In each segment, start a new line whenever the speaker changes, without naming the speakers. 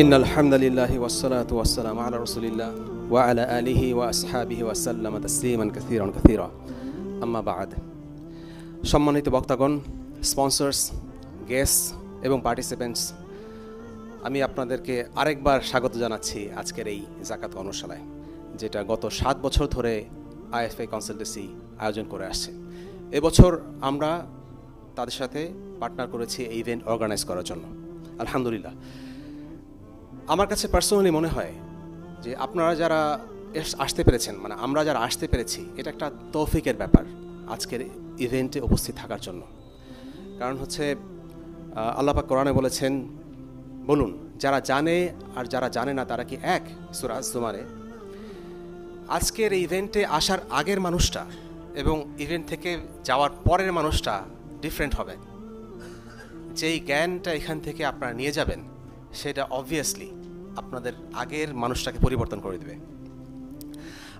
ইন্নাল হামদুলিল্লাহি ওয়াসসালাতু ওয়াসসালামু আলা রাসূলিল্লাহ ওয়া আলা আলিহি ওয়া আসহাবিহি ওয়া সাল্লামা তাসলিমান কাসীরা আম্মা বা'দ। সম্মানিত বক্তাগণ, স্পন্সর্স, গেস্ট এবং পার্টিসিপেন্টস, আমি আপনাদেরকে আরেকবার স্বাগত জানাচ্ছি আজকের এই যাকাত কর্মশালায়, যেটা গত 7 বছর ধরে আইএফএ কনসালটেন্সি আয়োজন করে আসছে। এবছর আমরা তাদের সাথে পার্টনার করেছি এই ইভেন্ট অর্গানাইজ করার জন্য। আলহামদুলিল্লাহ, আমার কাছে পার্সোনালি মনে হয় যে আপনারা যারা আসতে পেরেছেন, মানে আমরা যারা আসতে পেরেছি, এটা একটা তৌফিকের ব্যাপার আজকের ইভেন্টে উপস্থিত থাকার জন্য। কারণ হচ্ছে আল্লাহ পাক কোরআনে বলেছেন, বলুন যারা জানে আর যারা জানে না তারা কি এক? সূরা আজ-জুমারে। আজকের এই ইভেন্টে আসার আগের মানুষটা এবং ইভেন্ট থেকে যাওয়ার পরের মানুষটা ডিফারেন্ট হবে। যেই জ্ঞানটা এখান থেকে আপনারা নিয়ে যাবেন সেটা অবভিয়াসলি আপনাদের আগের মানুষটাকে পরিবর্তন করে দেবে।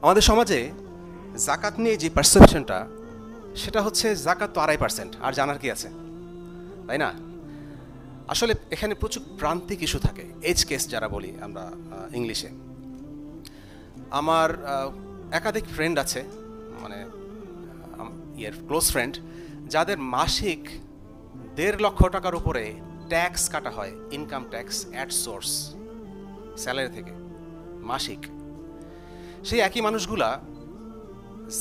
আমাদের সমাজে যাকাত নিয়ে যে পারসেপশনটা, সেটা হচ্ছে যাকাত তো 2.5%, আর জানার কি আছে, তাই না? আসলে এখানে প্রচুর প্রান্তিক ইস্যু থাকে, এজ কেস যারা বলি আমরা ইংলিশে। আমার একাধিক ফ্রেন্ড আছে, মানে ক্লোজ ফ্রেন্ড, যাদের মাসিক 1.5 লক্ষ টাকার উপরে ট্যাক্স কাটা হয়, income tax at source, salary থেকে মাসিক। সেই একই মানুষগুলা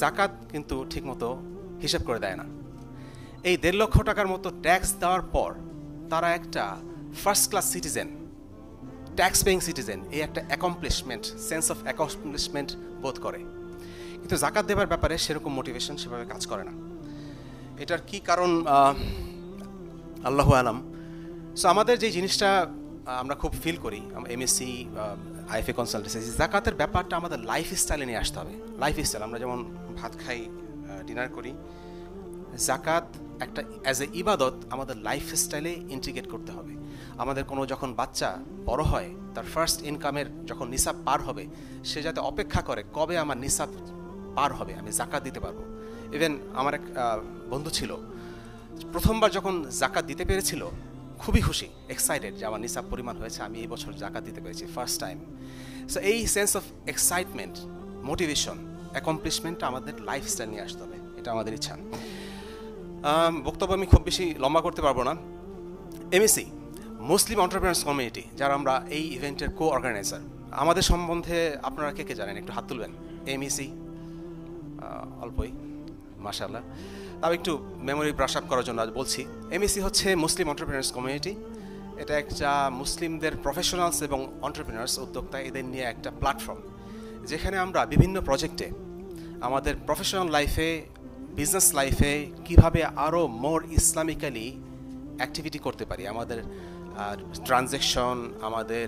যাকাত কিন্তু ঠিকমতো হিসাব করে দেয় না। এই 1.5 লক্ষ টাকার মতো ট্যাক্স দেওয়ার পর তারা একটা first class citizen, tax paying citizen, এই একটা অ্যাকমপ্লিশমেন্ট, সেন্স অফ অ্যাকমপ্লিশমেন্ট বোধ করে। কিন্তু যাকাত দেওয়ার ব্যাপারে সেরকম মোটিভেশন সেভাবে কাজ করে না। এটার কি কারণ আল্লাহু আলাম। সো আমাদের যে জিনিসটা আমরা খুব ফিল করি, এমএসসি, আইএফএ কনসালটেন্সি, যাকাতের ব্যাপারটা আমাদের লাইফ স্টাইলে নিয়ে আসতে হবে। লাইফ স্টাইল, আমরা যেমন ভাত খাই, ডিনার করি, যাকাত একটা অ্যাজ এ ইবাদত আমাদের লাইফ স্টাইলে ইন্টিগ্রেট করতে হবে। আমাদের কোনো যখন বাচ্চা বড় হয়, তার ফার্স্ট ইনকামের যখন নিসাব পার হবে, সে যাতে অপেক্ষা করে কবে আমার নিসাব পার হবে, আমি যাকাত দিতে পারবো। ইভেন আমার এক বন্ধু ছিল, প্রথমবার যখন যাকাত দিতে পেরেছিল খুবই খুশি, এক্সাইটেড যে আমার নিসাব পরিমাণ হয়েছে, আমি এই বছর যাকাত দিতে পেরেছি ফার্স্ট টাইম। সো এই সেন্স অফ এক্সাইটমেন্ট, মোটিভেশন, অ্যাকমপ্লিশমেন্টটা আমাদের লাইফস্টাইল নিয়ে আসতে হবে, এটা আমাদের ইচ্ছা। বক্তব্য আমি খুব বেশি লম্বা করতে পারবো না। এমএসি, মুসলিম এন্টারপ্রেনার্স কমিউনিটি, যারা আমরা এই ইভেন্টের কো অর্গানাইজার, আমাদের সম্বন্ধে আপনারা কে কে জানেন একটু হাত তুলবেন? এমএসি অল্পই, মাশাআল্লাহ। তাও একটু মেমোরি ব্রাশ আপ করার জন্য বলছি, এমএসি হচ্ছে মুসলিম এন্টারপ্রেনার্স কমিউনিটি। এটা একটা মুসলিমদের প্রফেশনালস এবং এন্টারপ্রেনার্স, উদ্যোক্তা, এদের নিয়ে একটা প্ল্যাটফর্ম, যেখানে আমরা বিভিন্ন প্রজেক্টে আমাদের প্রফেশনাল লাইফে, বিজনেস লাইফে কীভাবে আরও মোর ইসলামিক্যালি অ্যাক্টিভিটি করতে পারি, আমাদের ট্রানজ্যাকশন, আমাদের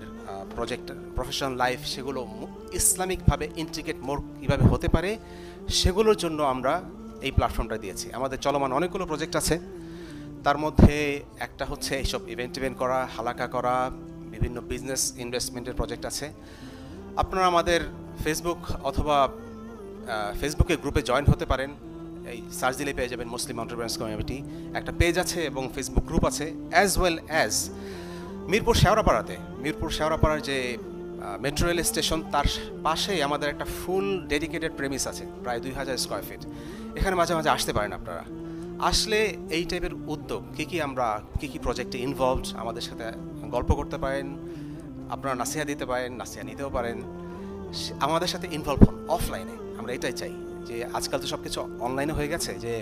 প্রজেক্ট, প্রফেশনাল লাইফ, সেগুলো ইসলামিকভাবে ইন্টিগ্রেট মোর কীভাবে হতে পারে, সেগুলোর জন্য আমরা এই প্ল্যাটফর্মটা দিয়েছি। আমাদের চলমান অনেকগুলো প্রজেক্ট আছে, তার মধ্যে একটা হচ্ছে এইসব ইভেন্ট করা, হালাকা করা, বিভিন্ন বিজনেস ইনভেস্টমেন্টের প্রজেক্ট আছে। আপনারা আমাদের ফেসবুক অথবা ফেসবুকে গ্রুপে জয়েন হতে পারেন, এই সার্চ দিলে পেয়ে যাবেন মুসলিম এন্টারপ্রেনার্স কমিউনিটি, একটা পেজ আছে এবং ফেসবুক গ্রুপ আছে, অ্যাজ ওয়েল অ্যাজ মিরপুর শেওড়াপাড়ার যে মেট্রো রেল স্টেশন, তার পাশেই আমাদের একটা ফুল ডেডিকেটেড প্রেমিস আছে, প্রায় 2000 স্কোয়ার ফিট। এখানে মাঝে মাঝে আসতে পারেন আপনারা। আসলে এই টাইপের উদ্যোগ আমরা কী কী প্রজেক্টে ইনভলভড, আমাদের সাথে গল্প করতে পারেন, আপনারা নাসিহা দিতে পারেন, নাসিহা নিতেও পারেন, আমাদের সাথে ইনভলভ হন অফলাইনে। আমরা এটাই চাই, যে আজকাল তো সব কিছু অনলাইনে হয়ে গেছে, যে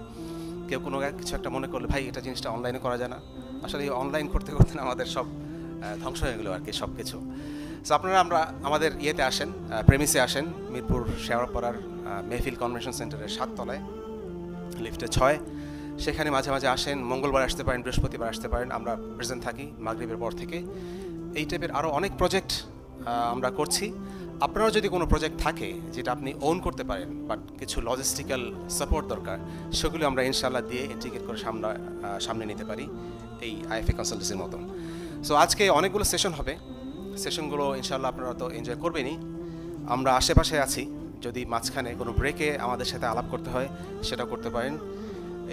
কেউ কোনো কিছু একটা মনে করলে, ভাই এটা জিনিসটা অনলাইনে করা যায় না, আসলে এই অনলাইন করতে করতে আমাদের সব ধ্বংস হয়ে গেলো আর কি, সব কিছু। সো আপনারা আমাদের ইয়েতে আসেন, প্রেমিসে আসেন, মিরপুর শেওড়াপাড়ার মেহফিল কনভেনশন সেন্টারের 7 তলায়, লিফটে 6, সেখানে মাঝে মাঝে আসেন। মঙ্গলবার আসতে পারেন, বৃহস্পতিবার আসতে পারেন, আমরা প্রেজেন্ট থাকি মাগরিবের পর থেকে। এই টাইপের আরও অনেক প্রজেক্ট আমরা করছি। আপনারও যদি কোনো প্রজেক্ট থাকে যেটা আপনি ওন করতে পারেন, বাট কিছু লজিস্টিক্যাল সাপোর্ট দরকার, সেগুলো আমরা ইনশাআল্লাহ দিয়ে ইন্টিগ্রেট করে সামনে নিতে পারি এই আইএফএ কনসালটেন্সির মতো। সো আজকে অনেকগুলো সেশন হবে, সেশনগুলো ইনশাআল্লাহ আপনারা তো এনজয় করবেনই। আমরা আশেপাশে আছি, যদি মাঝখানে কোনো ব্রেকে আমাদের সাথে আলাপ করতে হয় সেটা করতে পারেন।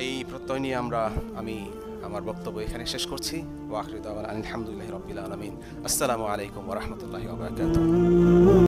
এই প্রত্যয় নিয়ে আমি আমার বক্তব্য এখানে শেষ করছি। ওয়া আখিরু দাওয়ানা আলহামদুলিল্লাহি রাব্বিল আলামিন। আসসালামু আলাইকুম ওয়া রাহমাতুল্লাহি ওয়া বারাকাতুহু।